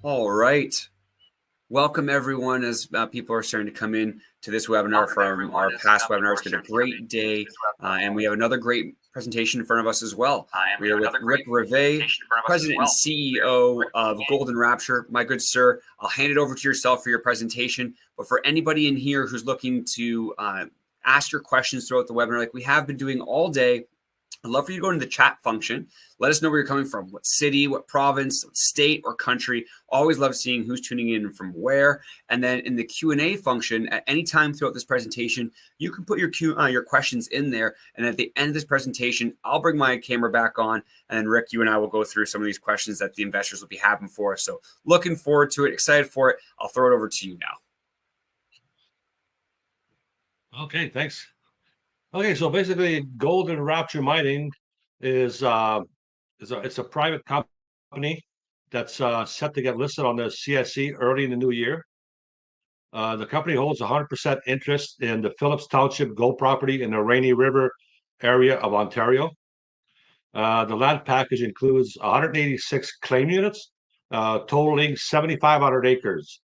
All right. Welcome, everyone, as people are starting to come in to this webinar from our past webinar. It's been a great day, and we have another great presentation in front of us as well. We are with Rick Rivet, President and CEO of Golden Rapture. My good sir, I'll hand it over to yourself for your presentation. But for anybody in here who's looking to ask your questions throughout the webinar, like we have been doing all day, I'd love for you to go into the chat function. Let us know where you're coming from, what city, what province, what state, or country. Always love seeing who's tuning in from where. And then in the Q&A function, at any time throughout this presentation, you can put your questions in there. And at the end of this presentation, I'll bring my camera back on. And then Rick, you and I will go through some of these questions that the investors will be having for us. So looking forward to it, excited for it. I'll throw it over to you now. Okay, thanks. Okay, so basically, Golden Rapture Mining is it's a private company that's set to get listed on the CSE early in the new year. The company holds 100% interest in the Phillips Township gold property in the Rainy River area of Ontario. The land package includes 186 claim units, totaling 7,500 acres.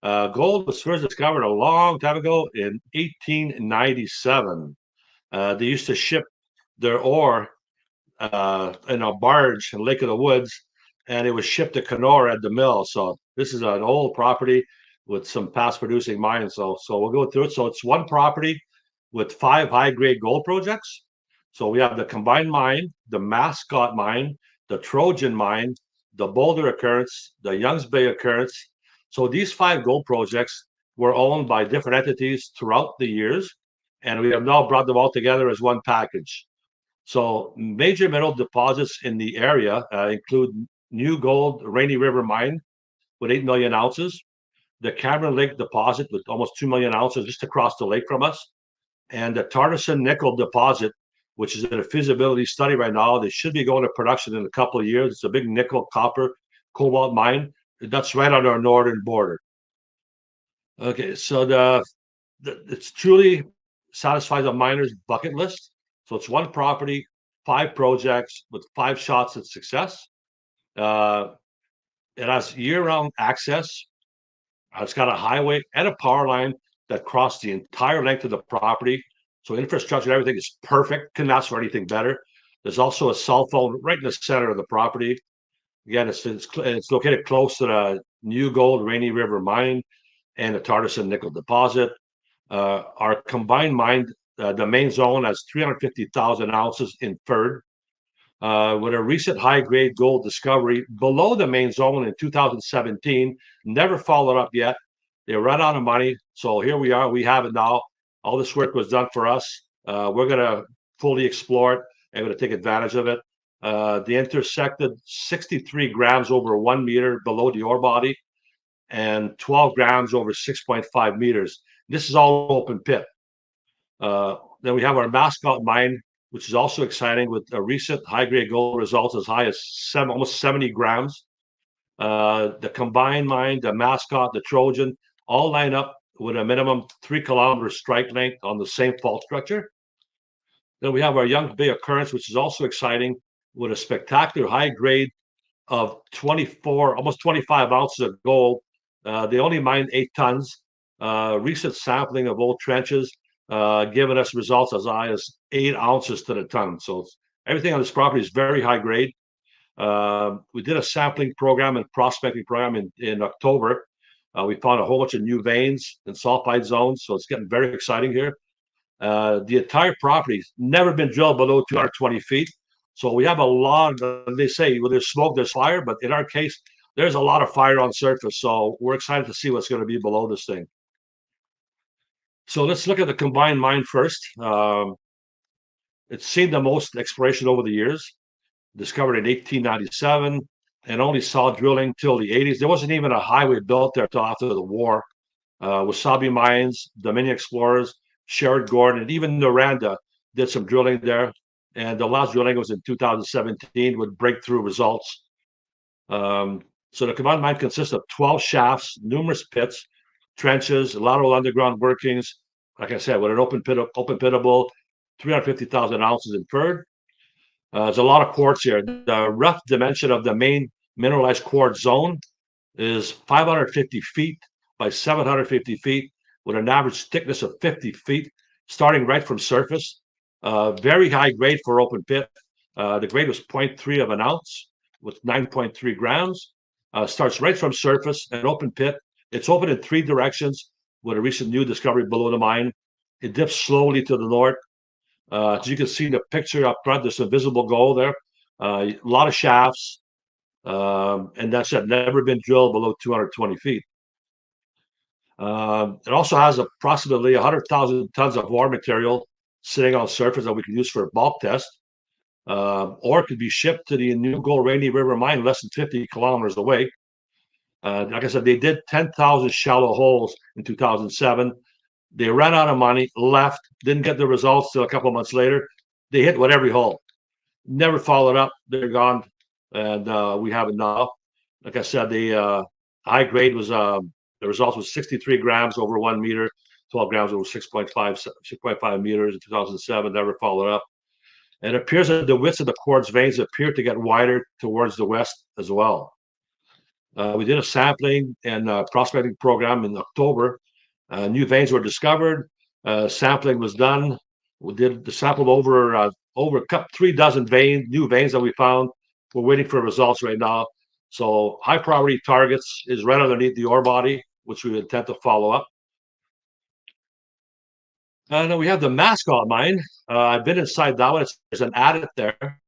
Gold was first discovered a long time ago in 1897. They used to ship their ore in a barge in Lake of the Woods, and it was shipped to Kenora at the mill. So this is an old property with some past producing mines. So we'll go through it. So it's one property with 5 high-grade gold projects. So we have the Combined Mine, the Mascot Mine, the Trojan Mine, the Boulder Occurrence, the Youngs Bay Occurrence. So these 5 gold projects were owned by different entities throughout the years, and we have now brought them all together as one package. So major mineral deposits in the area include New Gold Rainy River Mine with 8 million ounces, the Cameron Lake deposit with almost 2 million ounces just across the lake from us, and the Tartesson Nickel deposit, which is in a feasibility study right now. They should be going to production in a couple of years. It's a big nickel, copper, cobalt mine. That's right on our northern border. Okay, so it's truly satisfies a miner's bucket list. So it's one property, 5 projects with 5 shots at success. It has year-round access. It's got a highway and a power line that cross the entire length of the property. So infrastructure, everything is perfect. Couldn't ask for anything better. There's also a cell phone right in the center of the property. Again, it's located close to the New Gold Rainy River Mine and the Tartesson Nickel deposit. Our combined mine, the main zone, has 350,000 ounces inferred. With a recent high-grade gold discovery below the main zone in 2017, never followed up yet. They ran out of money, so here we are. We have it now. All this work was done for us. We're going to fully explore it and going to take advantage of it. They intersected 63 grams over 1 meter below the ore body and 12 grams over 6.5 meters. This is all open pit. Then we have our Mascot Mine, which is also exciting with a recent high-grade gold results as high as almost 70 grams. The Combined Mine, the Mascot, the Trojan, all line up with a minimum 3-kilometer strike length on the same fault structure. Then we have our Young Bay Occurrence, which is also exciting with a spectacular high grade of 24, almost 25 ounces of gold. They only mined 8 tons. Recent sampling of old trenches giving us results as high as 8 ounces to the ton. So everything on this property is very high grade. We did a sampling program and prospecting program in October. We found a whole bunch of new veins and sulfide zones, so it's getting very exciting here. The entire property's never been drilled below 220 feet. So we have a lot of, they say, when there's smoke, there's fire, but in our case, there's a lot of fire on surface. So we're excited to see what's going to be below this thing. So let's look at the Combined Mine first. It's seen the most exploration over the years. Discovered in 1897 and only saw drilling till the 80s. There wasn't even a highway built there till after the war. Wasabi Mines, Dominion Explorers, Sherrod Gordon, and even Noranda did some drilling there. And the last drilling was in 2017 with breakthrough results. So the Combined Mine consists of 12 shafts, numerous pits, trenches, lateral underground workings. Like I said, with an open pitable, 350,000 ounces inferred. There's a lot of quartz here. The rough dimension of the main mineralized quartz zone is 550 feet by 750 feet with an average thickness of 50 feet, starting right from surface. Very high grade for open pit. The grade was 0.3 of an ounce with 9.3 grams. Starts right from surface, an open pit. It's open in 3 directions with a recent new discovery below the mine. It dips slowly to the north. As you can see in the picture up front, there's some visible gold there. A lot of shafts, and that's it. Never been drilled below 220 feet. It also has approximately 100,000 tons of ore material sitting on surface that we can use for a bulk test. Or it could be shipped to the New Gold Rainy River mine less than 50 kilometers away. Like I said, they did 10,000 shallow holes in 2007. They ran out of money, left, didn't get the results till a couple of months later. They hit with every hole. Never followed up. They're gone, and we have it now. Like I said, the high grade was the results was 63 grams over 1 meter, 12 grams over 6.5 meters in 2007. Never followed up. And it appears that the widths of the quartz veins appear to get wider towards the west as well. We did a sampling and prospecting program in October. New veins were discovered. Sampling was done. We did the sample over 3 dozen new veins that we found. We're waiting for results right now. So high priority targets is right underneath the ore body, which we intend to follow up. And then we have the Mascot mine. I've been inside that one. There's an adit there.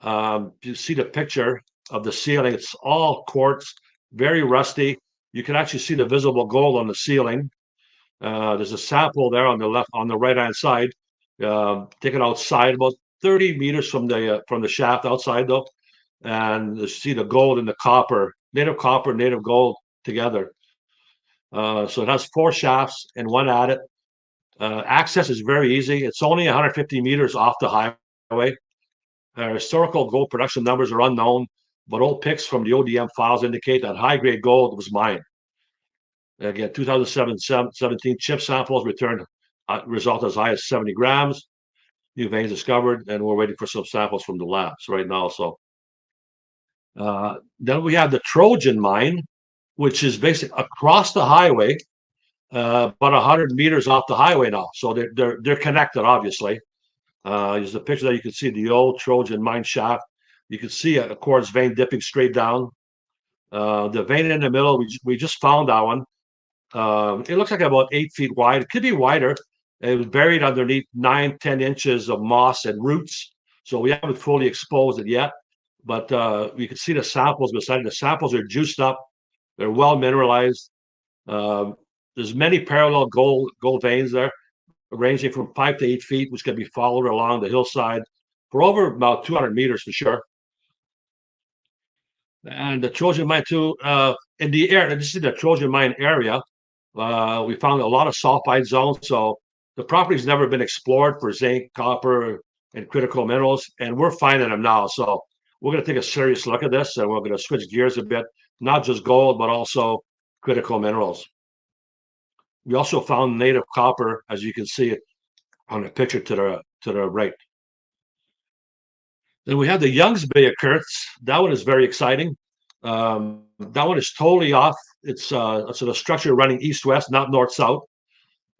You see the picture of the ceiling. It's all quartz, very rusty. You can actually see the visible gold on the ceiling. There's a sample there on the right-hand side, taken outside about 30 meters from the shaft outside though, and you see the gold and the copper, native gold together. So it has 4 shafts and 1 adit. Access is very easy. It's only 150 meters off the highway. Historical gold production numbers are unknown, but old pics from the ODM files indicate that high-grade gold was mined. Again, 2017 chip samples returned result as high as 70 grams. New veins discovered, and we're waiting for some samples from the labs right now. So then we have the Trojan mine, which is basically across the highway, about 100 meters off the highway now. So they're connected, obviously. There's a picture that you can see the old Trojan mine shaft. You can see a quartz vein dipping straight down. The vein in the middle, we just found that one. It looks like about 8 feet wide. It could be wider. It was buried underneath 9-10 inches of moss and roots. So we haven't fully exposed it yet. But you can see the samples beside it. The samples are juiced up. They're well mineralized. There's many parallel gold veins there, ranging from 5 to 8 feet, which can be followed along the hillside for over about 200 meters for sure. And the Trojan mine too, in the area, this is the Trojan mine area. We found a lot of sulfide zones. So the property's never been explored for zinc, copper, and critical minerals, and we're finding them now. So we're going to take a serious look at this, and we're going to switch gears a bit, not just gold, but also critical minerals. We also found native copper, as you can see on the picture to the right. Then we have the Youngs Bay occurrence. That one is very exciting. That one is totally off. It's a structure running east-west, not north-south.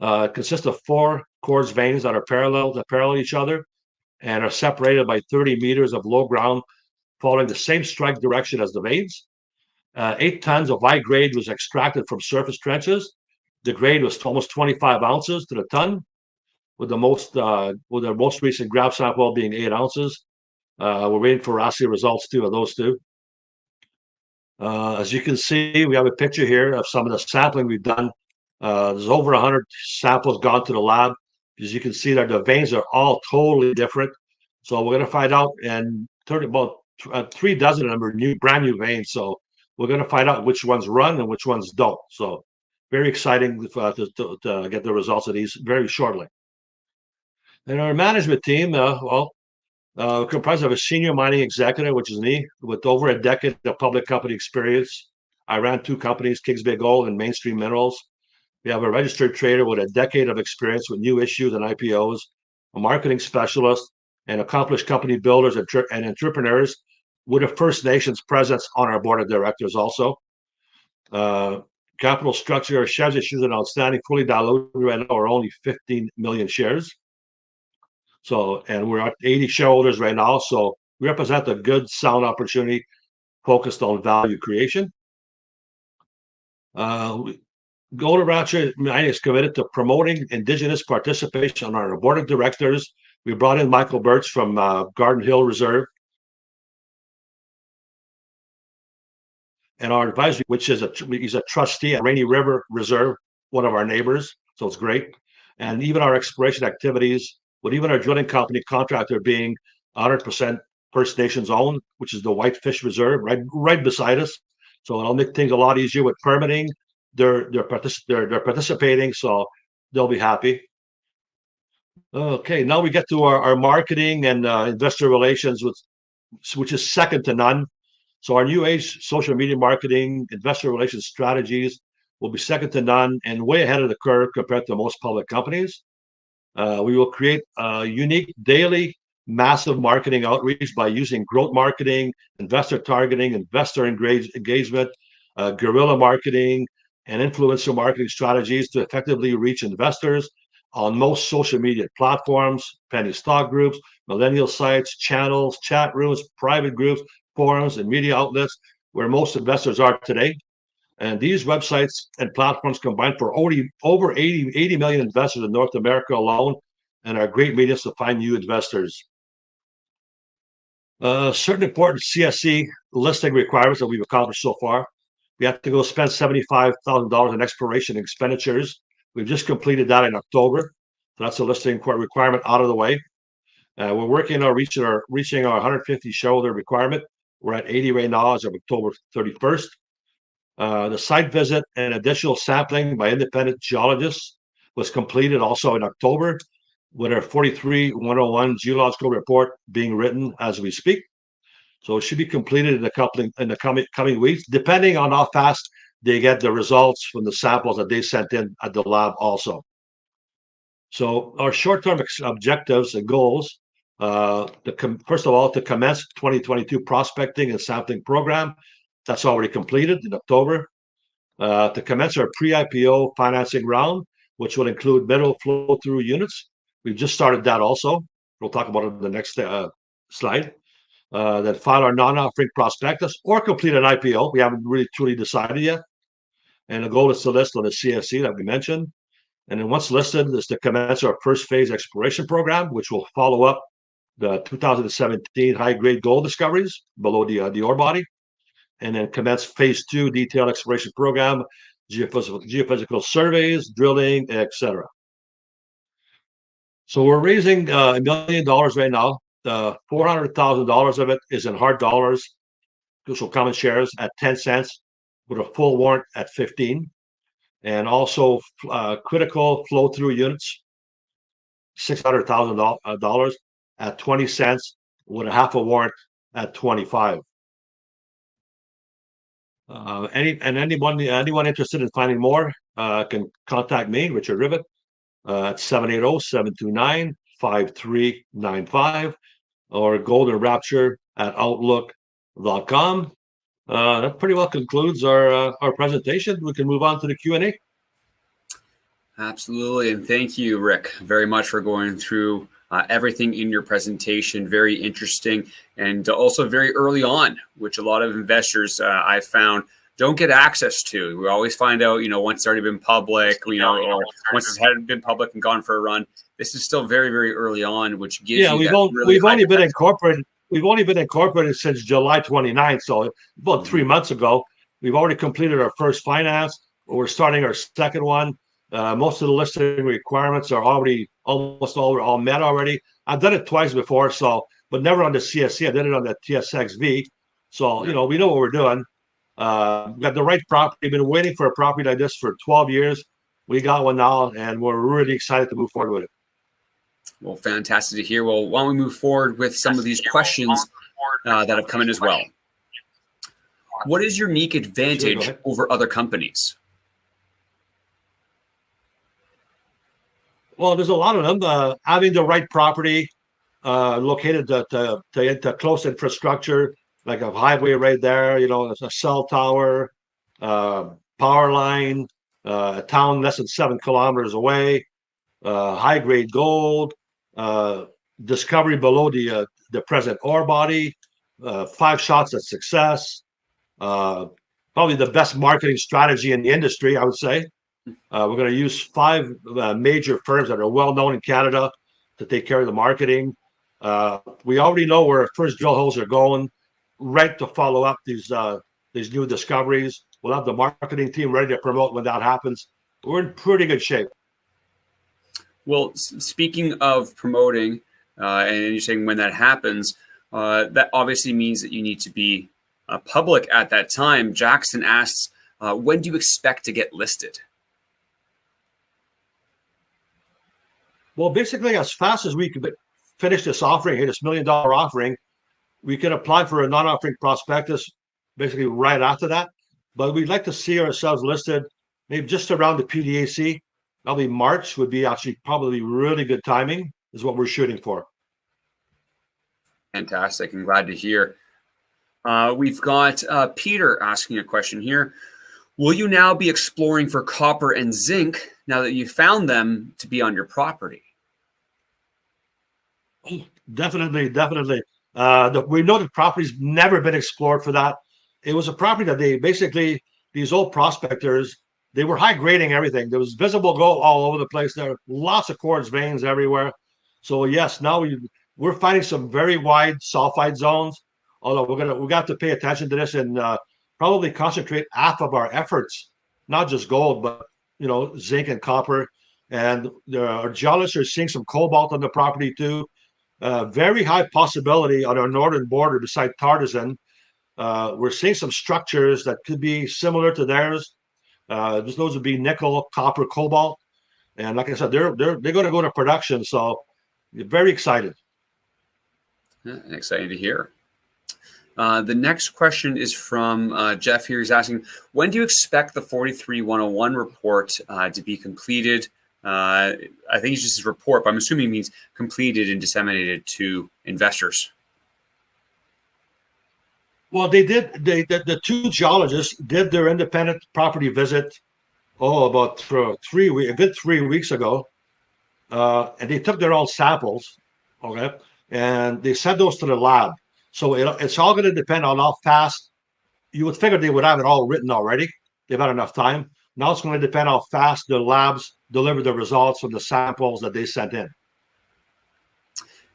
It consists of 4 quartz veins that are parallel each other and are separated by 30 meters of low ground following the same strike direction as the veins. 8 tons of high grade was extracted from surface trenches. The grade was almost 25 ounces to the ton, with the most recent grab sample being 8 ounces. We're waiting for assay results too of those two. As you can see, we have a picture here of some of the sampling we've done. There's over 100 samples gone to the lab. As you can see there, the veins are all totally different. So we're going to find out, and about 3 dozen of them are brand new veins. So we're going to find out which ones run and which ones don't. So very exciting to get the results of these very shortly. And our management team, comprised of a senior mining executive, which is me, with over a decade of public company experience. I ran 2 companies, Kings Bay Gold and Mainstream Minerals. We have a registered trader with a decade of experience with new issues and IPOs, a marketing specialist, and accomplished company builders and entrepreneurs with a First Nations presence on our board of directors also. Capital structure, shares issued and outstanding, fully diluted right now are only 15 million shares. So, and we're at 80 shareholders right now. So we represent a good, sound opportunity focused on value creation. Golden Rapture is committed to promoting Indigenous participation on our board of directors. We brought in Michael Birch from Garden Hill Reserve, and our advisory, which is he's a trustee at Rainy River Reserve, one of our neighbors, so it's great. And even our exploration activities, with even our drilling company contractor being 100% First Nations owned, which is the Whitefish Reserve, right beside us. So it'll make things a lot easier with permitting. They're participating, so they'll be happy. Okay, now we get to our marketing and investor relations, which is second to none. So our new age social media marketing, investor relations strategies will be second to none and way ahead of the curve compared to most public companies. We will create a unique daily massive marketing outreach by using growth marketing, investor targeting, investor engagement, guerrilla marketing, and influencer marketing strategies to effectively reach investors on most social media platforms, penny stock groups, millennial sites, channels, chat rooms, private groups, forums, and media outlets where most investors are today. And these websites and platforms combine for over 80 million investors in North America alone and are great mediums to find new investors. Certain important CSE listing requirements that we've accomplished so far. We have to go spend $75,000 in exploration expenditures. We've just completed that in October. So that's a listing requirement out of the way. We're working on reaching our 150 shareholder requirement. We're at 80 right now as of October 31st. The site visit and additional sampling by independent geologists was completed also in October, with our 43-101 geological report being written as we speak. So it should be completed in the coming weeks, depending on how fast they get the results from the samples that they sent in at the lab also. So our short-term objectives and goals, first of all, to commence 2022 prospecting and sampling program. That's already completed in October. To commence our pre-IPO financing round, which will include mineral flow-through units. We've just started that also. We'll talk about it in the next slide. Then file our non-offering prospectus or complete an IPO. We haven't really truly decided yet. And the goal is to list on the CSE that we mentioned. And then once listed, is to commence our first phase exploration program, which will follow up the 2017 high-grade gold discoveries below the ore body. And then commence phase 2 detailed exploration program, geophysical surveys, drilling, etc. So we're raising $1 million right now. $400,000 of it is in hard dollars, so common shares at 10 cents, with a full warrant at 15, and also critical flow-through units, $600,000 at 20 cents, with a half a warrant at 25. Anyone interested in finding more can contact me, Richard Rivet, at 780-729-5395, or Golden Rapture at outlook.com. That pretty well concludes our presentation. We can move on to the Q&A. Absolutely, and thank you, Rick, very much for going through everything in your presentation. Very interesting, and also very early on, which a lot of investors I found don't get access to. We always find out, once it's already been public, or once it's had been public and gone for a run. This is still very, very early on, which gives you we've only been incorporated. We've only been incorporated since July 29th, so about 3 months ago. We've already completed our first finance. We're starting our second one. Most of the listing requirements are almost all met already. I've done it twice before, but never on the CSC. I did it on the TSXV. So, we know what we're doing. We got the right property. We've been waiting for a property like this for 12 years. We got one now, and we're really excited to move forward with it. Well, fantastic to hear. Well, why don't we move forward with some of these questions that have come in as well. What is your unique advantage over other companies? Well, there's a lot of them. Having the right property, located to close infrastructure, like a highway right there, a cell tower, power line, a town less than 7 kilometers away, high grade gold, discovery below the present ore body, 5 shots at success. Probably the best marketing strategy in the industry, I would say. We're going to use 5 major firms that are well known in Canada to take care of the marketing. We already know where our first drill holes are going, right to follow up these new discoveries. We'll have the marketing team ready to promote when that happens. We're in pretty good shape. Well, speaking of promoting, and you're saying when that happens, that obviously means that you need to be public at that time. Jackson asks, when do you expect to get listed? Well, basically, as fast as we can finish this offering, hit this $1 million offering, we can apply for a non-offering prospectus basically right after that. But we'd like to see ourselves listed maybe just around the PDAC. Probably March would be actually probably really good timing, is what we're shooting for. Fantastic. I'm glad to hear. We've got Peter asking a question here. Will you now be exploring for copper and zinc now that you found them to be on your property? Oh, definitely. We know the property's never been explored for that. It was a property that they basically, these old prospectors, they were high grading everything. There was visible gold all over the place. There were lots of quartz veins everywhere. So yes, now we're finding some very wide sulfide zones. Although we got to pay attention to this and probably concentrate half of our efforts, not just gold, but zinc and copper. And our geologists are seeing some cobalt on the property too. Very high possibility on our northern border beside Tartesson. We're seeing some structures that could be similar to theirs. Those would be nickel, copper, cobalt, and like I said, they're going to go to production. So, very excited. Yeah, exciting to hear. The next question is from Jeff here. He's asking, when do you expect the 43-101 report to be completed? I think it's just his report, but I'm assuming it means completed and disseminated to investors. Well, the 2 geologists did their independent property visit, about 3 weeks, a good 3 weeks ago. And they took their own samples, okay? And they sent those to the lab. So it's all going to depend on how fast. You would figure they would have it all written already. They've had enough time. Now it's going to depend how fast the labs deliver the results from the samples that they sent in.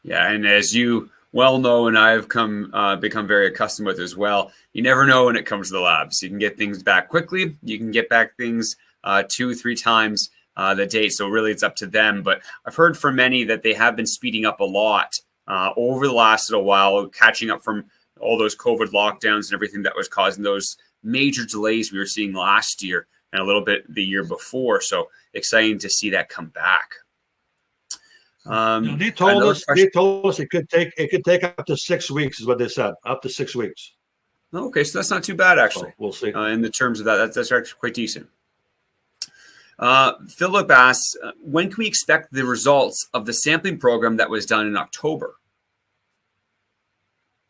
Yeah, and as you well know, and I've become very accustomed with as well, you never know when it comes to the labs. You can get things back quickly. You can get back things 2-3 times the date. So really it's up to them. But I've heard from many that they have been speeding up a lot over the last little while, catching up from all those COVID lockdowns and everything that was causing those major delays we were seeing last year and a little bit the year before. So exciting to see that come back. They told us it could take up to 6 weeks, is what they said. Up to 6 weeks. Okay, so that's not too bad actually. So we'll see. In the terms of that's actually quite decent. Philip asks, when can we expect the results of the sampling program that was done in October?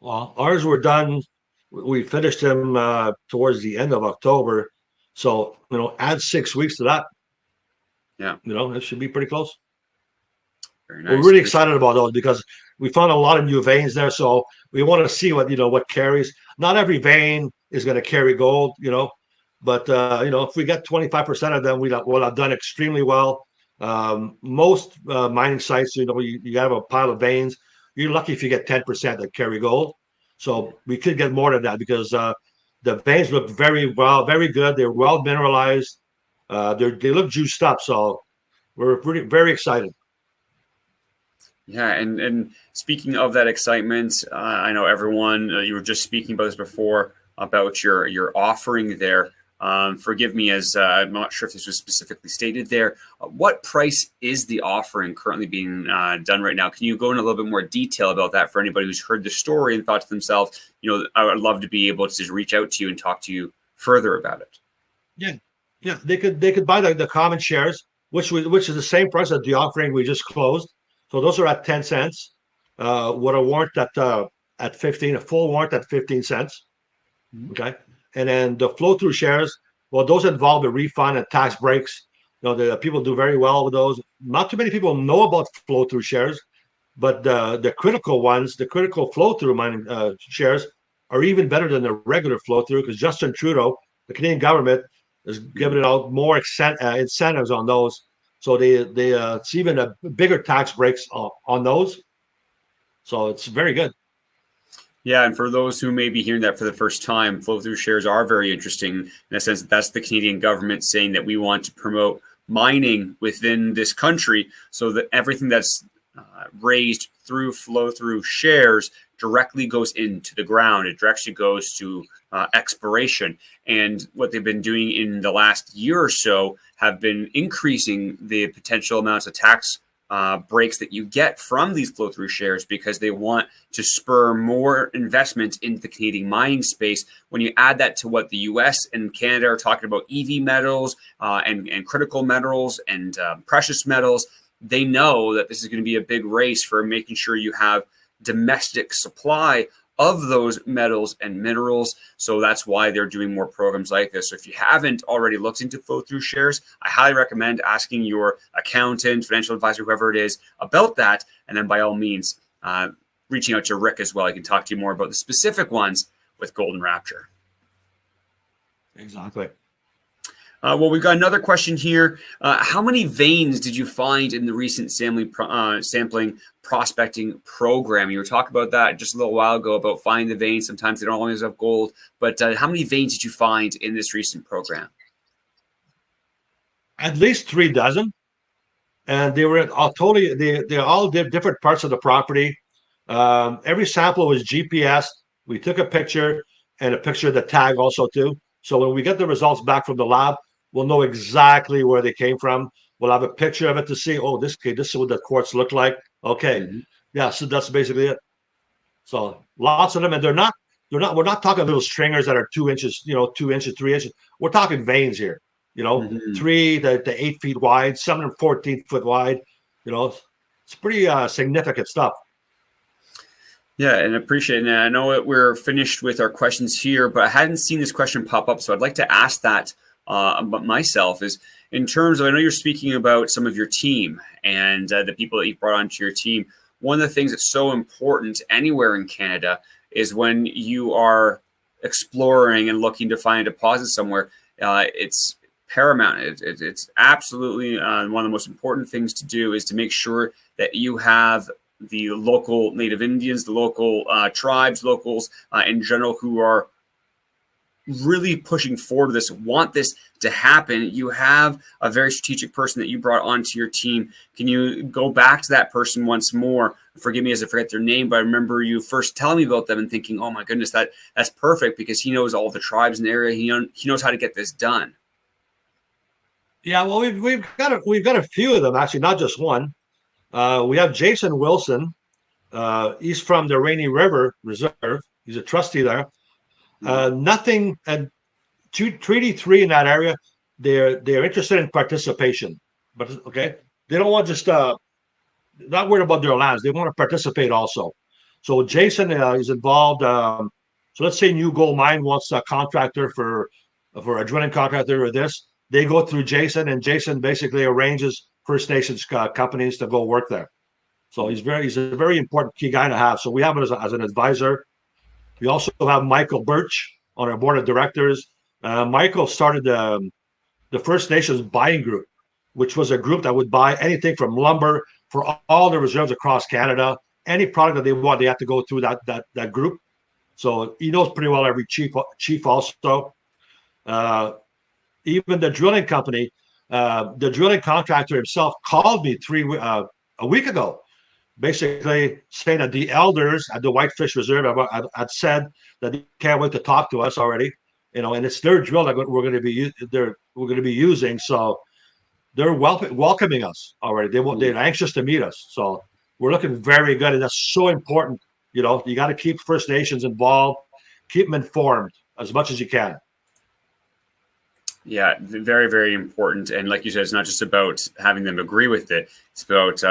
Well, ours were done. We finished them towards the end of October. So, add 6 weeks to that. Yeah. It should be pretty close. Very nice. We're really excited about those because we found a lot of new veins there. So we want to see what carries. Not every vein is going to carry gold, but if we get 25% of them, we'll have done extremely well. Most mining sites, you have a pile of veins. You're lucky if you get 10% that carry gold. So we could get more than that because the veins look very good. They're well mineralized. They look juiced up. So we're very excited. Yeah, and speaking of that excitement, I know everyone, you were just speaking about this before about your offering there. Forgive me as I'm not sure if this was specifically stated there. What price is the offering currently being done right now? Can you go in a little bit more detail about that for anybody who's heard the story and thought to themselves, I would love to be able to just reach out to you and talk to you further about it. Yeah, they could buy the common shares, which is the same price as the offering we just closed. So those are at 10 cents. With a warrant at 15, a full warrant at 15 cents. Okay. And then the flow through shares, Well, those involve a refund and tax breaks. The people do very well with those. Not too many people know about flow through shares, but the critical ones, the critical flow through mining shares, are even better than the regular flow through because Justin Trudeau, the Canadian government, is giving out more incentives on those. So it's even a bigger tax breaks on those. So it's very good. Yeah, and for those who may be hearing that for the first time, flow-through shares are very interesting in a sense that that's the Canadian government saying that we want to promote mining within this country so that everything that's raised through flow-through shares directly goes into the ground. It directly goes to exploration. And what they've been doing in the last year or so have been increasing the potential amounts of tax breaks that you get from these flow through shares because they want to spur more investment into the Canadian mining space. When you add that to what the US and Canada are talking about EV metals and critical metals and precious metals, they know that this is going to be a big race for making sure you have domestic supply of those metals and minerals. So that's why they're doing more programs like this. So if you haven't already looked into flow through shares, I highly recommend asking your accountant, financial advisor, whoever it is about that. And then by all means, reaching out to Rick as well. I can talk to you more about the specific ones with Golden Rapture. Exactly. Well, we've got another question here. How many veins did you find in the recent sampling prospecting program? You were talking about that just a little while ago about finding the veins. Sometimes they don't always have gold, but how many veins did you find in this recent program? At least 3 dozen, and they were all totally. They all did different parts of the property. Every sample was GPS. We took a picture and a picture of the tag also too. So when we get the results back from the lab, we'll know exactly where they came from. We'll have a picture of it to see. Oh, this is what the quartz looked like. Okay, yeah. So that's basically it. So lots of them, and they're not. We're not talking little stringers that are 2 inches. 2 inches, 3 inches. We're talking veins here. 3 to 8 feet wide. Some of them 14 foot wide. It's pretty significant stuff. Yeah, and I appreciate it. And I know that we're finished with our questions here, but I hadn't seen this question pop up, so I'd like to ask that about myself. Is in terms of, I know you're speaking about some of your team and the people that you've brought onto your team. One of the things that's so important anywhere in Canada is when you are exploring and looking to find a deposit somewhere, it's paramount. It's absolutely one of the most important things to do is to make sure that you have the local Native Indians, the local tribes, locals in general who are really pushing forward this, want this to happen. You have a very strategic person that you brought onto your team. Can you go back to that person once more? Forgive me as I forget their name, but I remember you first telling me about them and thinking, oh my goodness, that's perfect because he knows all the tribes in the area. He knows how to get this done. Yeah, well, we've got a few of them actually, not just one. We have Jason Wilson. He's from the Rainy River Reserve. He's a trustee there. Nothing at Treaty 3 in that area. They're interested in participation, but okay, they don't want just not worried about their lands. They want to participate also. So Jason is involved. So let's say New Gold Mine wants a contractor for a drilling contractor or this. They go through Jason, and Jason basically arranges First Nations companies to go work there. So he's a very important key guy to have. So we have him as an advisor. We also have Michael Birch on our board of directors. Michael started the First Nations buying group, which was a group that would buy anything from lumber for all the reserves across Canada. Any product that they want, they have to go through that group. So he knows pretty well every chief also. Even the drilling company, the drilling contractor himself called me a week ago, basically saying that the elders at the Whitefish Reserve had said that they can't wait to talk to us already, and it's their drill that we're going to be using. So they're welcoming us already. They're anxious to meet us. So we're looking very good, and that's so important. You got to keep First Nations involved, keep them informed as much as you can. Yeah, very, very important. And like you said, it's not just about having them agree with it. It's about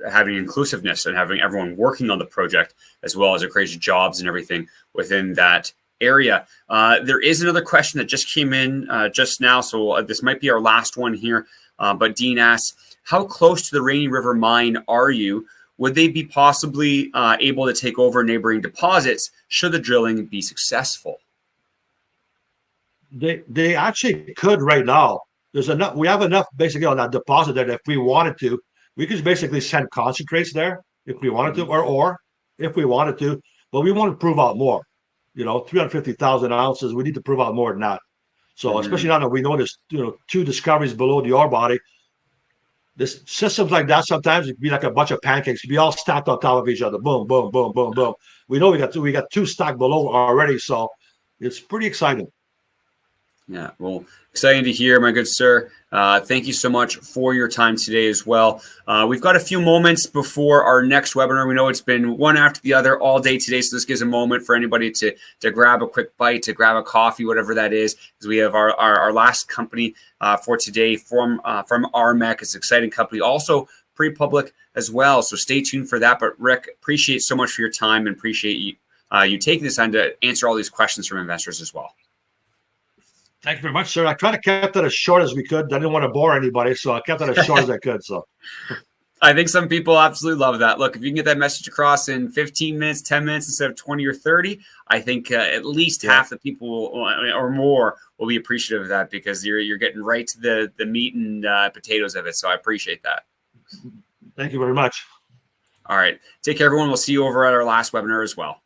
having inclusiveness and having everyone working on the project as well as it creates jobs and everything within that area. There is another question that just came in just now, so this might be our last one here. But Dean asks, how close to the Rainy River mine are you? Would they be possibly able to take over neighboring deposits should the drilling be successful? They actually could right now. There's enough. We have enough basically on that deposit that if we wanted to, we could basically send concentrates there if we wanted to, or if we wanted to. But we want to prove out more. 350,000 ounces. We need to prove out more than that. So especially now that we know there's 2 discoveries below the ore body. This systems like that sometimes it can be like a bunch of pancakes. It can be all stacked on top of each other. Boom, boom, boom, boom, boom. We know we got 2 stacked below already, so it's pretty exciting. Yeah, well, exciting to hear, my good sir. Thank you so much for your time today as well. We've got a few moments before our next webinar. We know it's been one after the other all day today, so this gives a moment for anybody to grab a quick bite, to grab a coffee, whatever that is, because we have our last company for today from RMEC. It's an exciting company, also pretty public as well, so stay tuned for that. But Rick, appreciate so much for your time and appreciate you taking this time to answer all these questions from investors as well. Thank you very much, sir. I tried to keep that as short as we could. I didn't want to bore anybody, so I kept it as short as I could. So I think some people absolutely love that. Look, if you can get that message across in 15 minutes, 10 minutes instead of 20 or 30, I think at least half the people or more will be appreciative of that, because you're getting right to the meat and potatoes of it. So I appreciate that. Thank you very much. All right. Take care, everyone. We'll see you over at our last webinar as well.